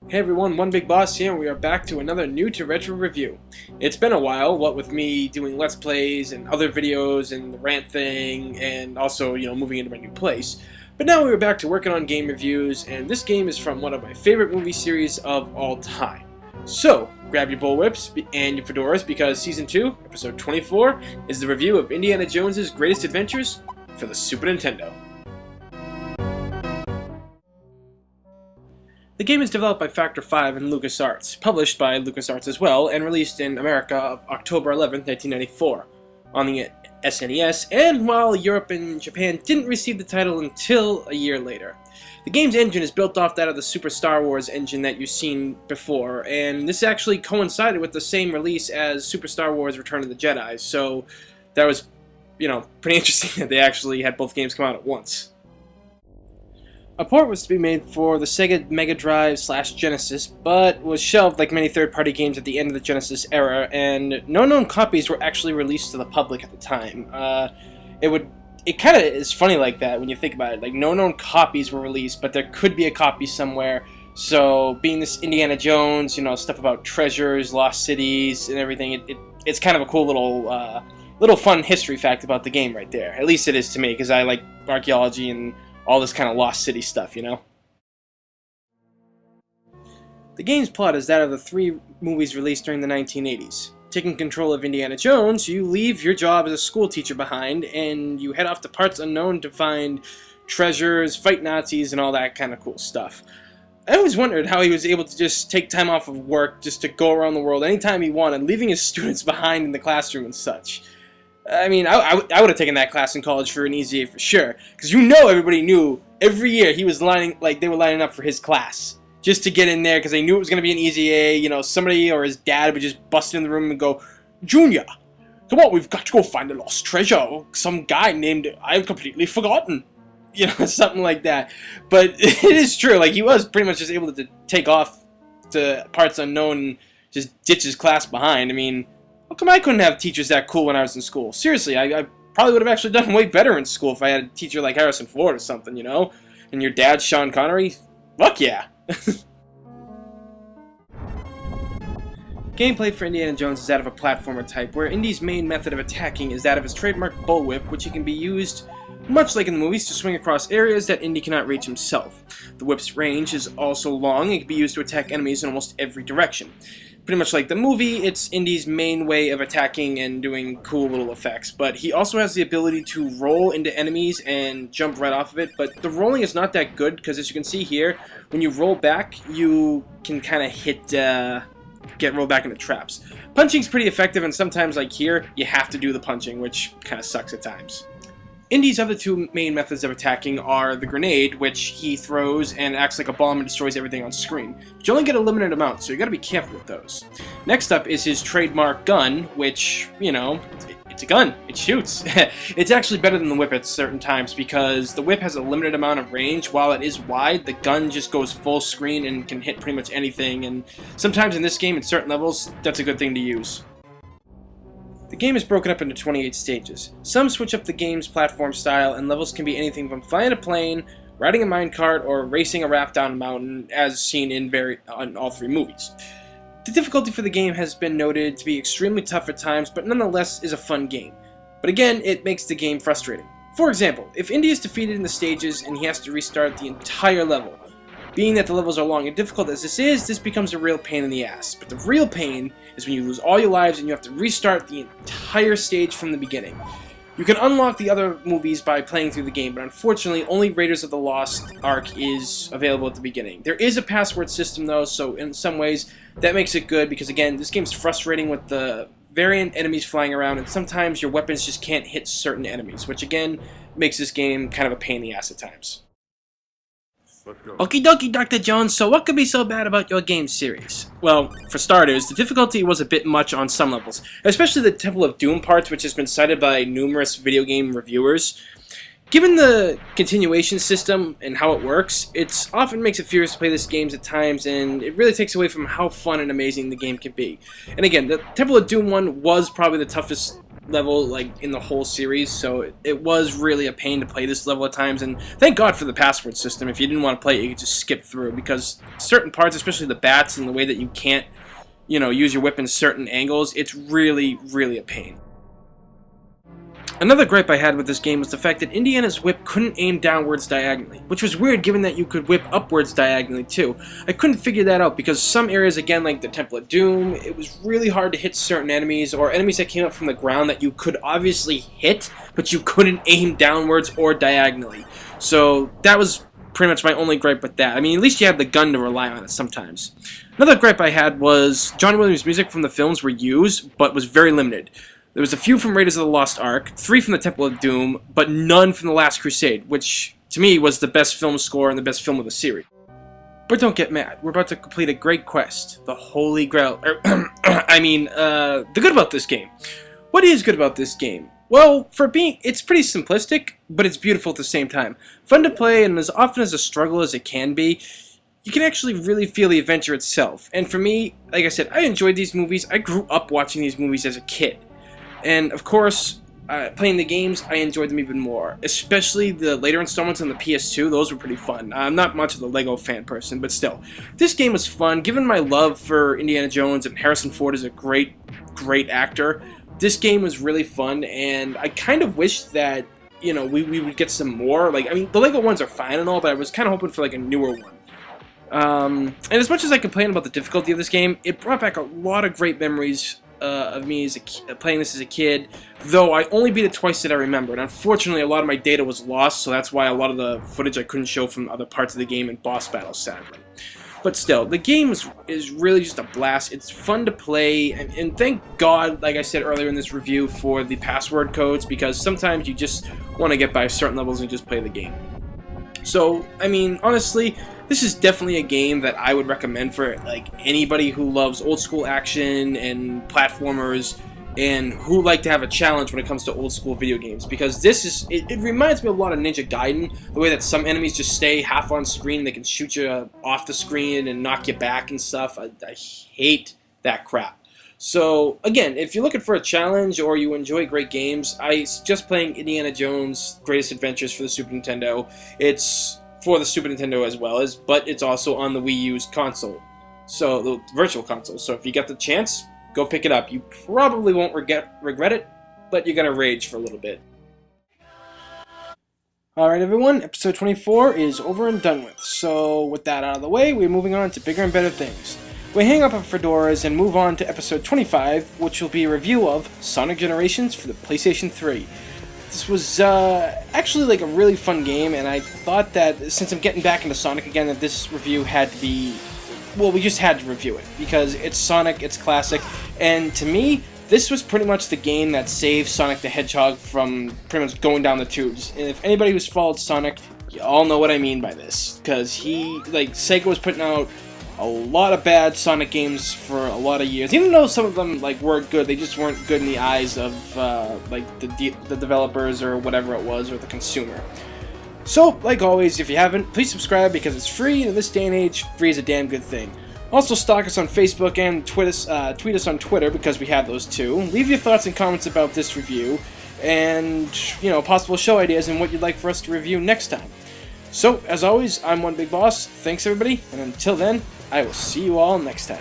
Hey everyone, One Big Boss here, and we are back to another new to retro review. It's been a while, what with me doing Let's Plays and other videos and the rant thing, and also, moving into my new place. But now we are back to working on game reviews, and this game is from one of my favorite movie series of all time. So, grab your bullwhips and your fedoras, because Season 2, Episode 24, is the review of Indiana Jones's Greatest Adventures for the Super Nintendo. The game is developed by Factor 5 and LucasArts, published by LucasArts as well, and released in America October 11, 1994, on the SNES, and while Europe and Japan didn't receive the title until a year later. The game's engine is built off that of the Super Star Wars engine that you've seen before, and this actually coincided with the same release as Super Star Wars Return of the Jedi, so that was, pretty interesting that they actually had both games come out at once. A port was to be made for the Sega Mega Drive / Genesis, but was shelved like many third-party games at the end of the Genesis era, and no known copies were actually released to the public at the time. It kind of is funny like that when you think about it. Like, no known copies were released, but there could be a copy somewhere. So, being this Indiana Jones, stuff about treasures, lost cities, and everything, it's kind of a cool little fun history fact about the game right there. At least it is to me, because I like archaeology and all this kind of lost city stuff, The game's plot is that of the three movies released during the 1980s. Taking control of Indiana Jones, you leave your job as a school teacher behind, and you head off to parts unknown to find treasures, fight Nazis, and all that kind of cool stuff. I always wondered how he was able to just take time off of work just to go around the world anytime he wanted, leaving his students behind in the classroom and such. I mean, I would have taken that class in college for an easy A for sure, because everybody knew every year he was they were lining up for his class just to get in there because they knew it was going to be an easy A. Somebody or his dad would just bust in the room and go, "Junior, come on, we've got to go find a lost treasure. Some guy named I've completely forgotten." Something like that. But it is true. Like, he was pretty much just able to take off to parts unknown and just ditch his class behind. I mean, how come I couldn't have teachers that cool when I was in school? Seriously, I probably would have actually done way better in school if I had a teacher like Harrison Ford or something, And your dad's Sean Connery? Fuck yeah! Gameplay for Indiana Jones is that of a platformer type, where Indy's main method of attacking is that of his trademark bullwhip, which can be used, much like in the movies, to swing across areas that Indy cannot reach himself. The whip's range is also long and can be used to attack enemies in almost every direction. Pretty much like the movie, it's Indy's main way of attacking and doing cool little effects, but he also has the ability to roll into enemies and jump right off of it, but the rolling is not that good, because as you can see here, when you roll back, you can kind of get rolled back into traps. Punching's pretty effective, and sometimes, like here, you have to do the punching, which kind of sucks at times. Indy's other two main methods of attacking are the grenade, which he throws and acts like a bomb and destroys everything on screen. But you only get a limited amount, so you gotta be careful with those. Next up is his trademark gun, which, it's a gun. It shoots. It's actually better than the whip at certain times, because the whip has a limited amount of range. While it is wide, the gun just goes full screen and can hit pretty much anything, and sometimes in this game, at certain levels, that's a good thing to use. The game is broken up into 28 stages. Some switch up the game's platform style, and levels can be anything from flying a plane, riding a minecart, or racing a raft down a mountain, as seen in all three movies. The difficulty for the game has been noted to be extremely tough at times, but nonetheless is a fun game. But again, it makes the game frustrating. For example, if Indy is defeated in the stages and he has to restart the entire level, being that the levels are long and difficult as this becomes a real pain in the ass. But the real pain is when you lose all your lives and you have to restart the entire stage from the beginning. You can unlock the other movies by playing through the game, but unfortunately only Raiders of the Lost Ark is available at the beginning. There is a password system though, so in some ways that makes it good, because again, this game's frustrating with the variant enemies flying around, and sometimes your weapons just can't hit certain enemies, which again makes this game kind of a pain in the ass at times. Okie dokie, Dr. Jones, so what could be so bad about your game series? Well, for starters, the difficulty was a bit much on some levels, especially the Temple of Doom parts, which has been cited by numerous video game reviewers. Given the continuation system and how it works, it often makes it furious to play this game at times, and it really takes away from how fun and amazing the game can be. And again, the Temple of Doom one was probably the toughest level like in the whole series, so it was really a pain to play this level at times, and thank God for the password system. If you didn't want to play it, you could just skip through, because certain parts, especially the bats and the way that you can't, you know, use your whip in certain angles, it's really, really a pain. Another gripe I had with this game was the fact that Indiana's whip couldn't aim downwards diagonally, which was weird given that you could whip upwards diagonally too. I couldn't figure that out because some areas, again like the Temple of Doom, it was really hard to hit certain enemies, or enemies that came up from the ground that you could obviously hit, but you couldn't aim downwards or diagonally. So that was pretty much my only gripe with that. I mean, at least you had the gun to rely on it sometimes. Another gripe I had was John Williams' music from the films were used, but was very limited. There was a few from Raiders of the Lost Ark, 3 from the Temple of Doom, but none from The Last Crusade, which, to me, was the best film score and the best film of the series. But don't get mad, we're about to complete a great quest, the Holy Grail, the good about this game. What is good about this game? Well, it's pretty simplistic, but it's beautiful at the same time. Fun to play, and as often as a struggle as it can be, you can actually really feel the adventure itself. And for me, like I said, I enjoyed these movies. I grew up watching these movies as a kid. And of course, playing the games, I enjoyed them even more. Especially the later installments on the PS2, those were pretty fun. I'm not much of a Lego fan person, but still. This game was fun. Given my love for Indiana Jones, and Harrison Ford is a great, great actor, this game was really fun, and I kind of wish that, you know, we would get some more. Like, I mean, the Lego ones are fine and all, but I was kind of hoping for, like, a newer one. And as much as I complain about the difficulty of this game, it brought back a lot of great memories of me as playing this as a kid, though I only beat it twice that I remember, and unfortunately a lot of my data was lost, so that's why a lot of the footage I couldn't show from other parts of the game and boss battles, sadly. But still, the game is really just a blast. It's fun to play, and thank God, like I said earlier in this review, for the password codes, because sometimes you just want to get by certain levels and just play the game. So, I mean, honestly, this is definitely a game that I would recommend for like anybody who loves old school action and platformers, and who like to have a challenge when it comes to old school video games, because it reminds me a lot of Ninja Gaiden, the way that some enemies just stay half on screen, they can shoot you off the screen and knock you back and stuff. I hate that crap. So again, if you're looking for a challenge or you enjoy great games, I suggest playing Indiana Jones Greatest Adventures for the Super Nintendo. It's for the Super Nintendo as well as, but it's also on the Wii U's console, so the virtual console. So if you get the chance, go pick it up. You probably won't regret it, but you're gonna rage for a little bit. Alright everyone, episode 24 is over and done with. So with that out of the way, we're moving on to bigger and better things. We hang up our fedoras and move on to episode 25, which will be a review of Sonic Generations for the PlayStation 3. This was actually like a really fun game, and I thought that since I'm getting back into Sonic again, that this review had to be, well, we just had to review it, because it's Sonic, it's classic, and to me, this was pretty much the game that saved Sonic the Hedgehog from pretty much going down the tubes. And if anybody who's followed Sonic, you all know what I mean by this, because Sega was putting out a lot of bad Sonic games for a lot of years. Even though some of them weren't good, they just weren't good in the eyes of the developers or whatever it was, or the consumer. So, like always, if you haven't, please subscribe because it's free, and in this day and age, free is a damn good thing. Also, stalk us on Facebook and tweet us on Twitter, because we have those too. Leave your thoughts and comments about this review, and possible show ideas and what you'd like for us to review next time. So, as always, I'm One Big Boss. Thanks everybody, and until then, I will see you all next time.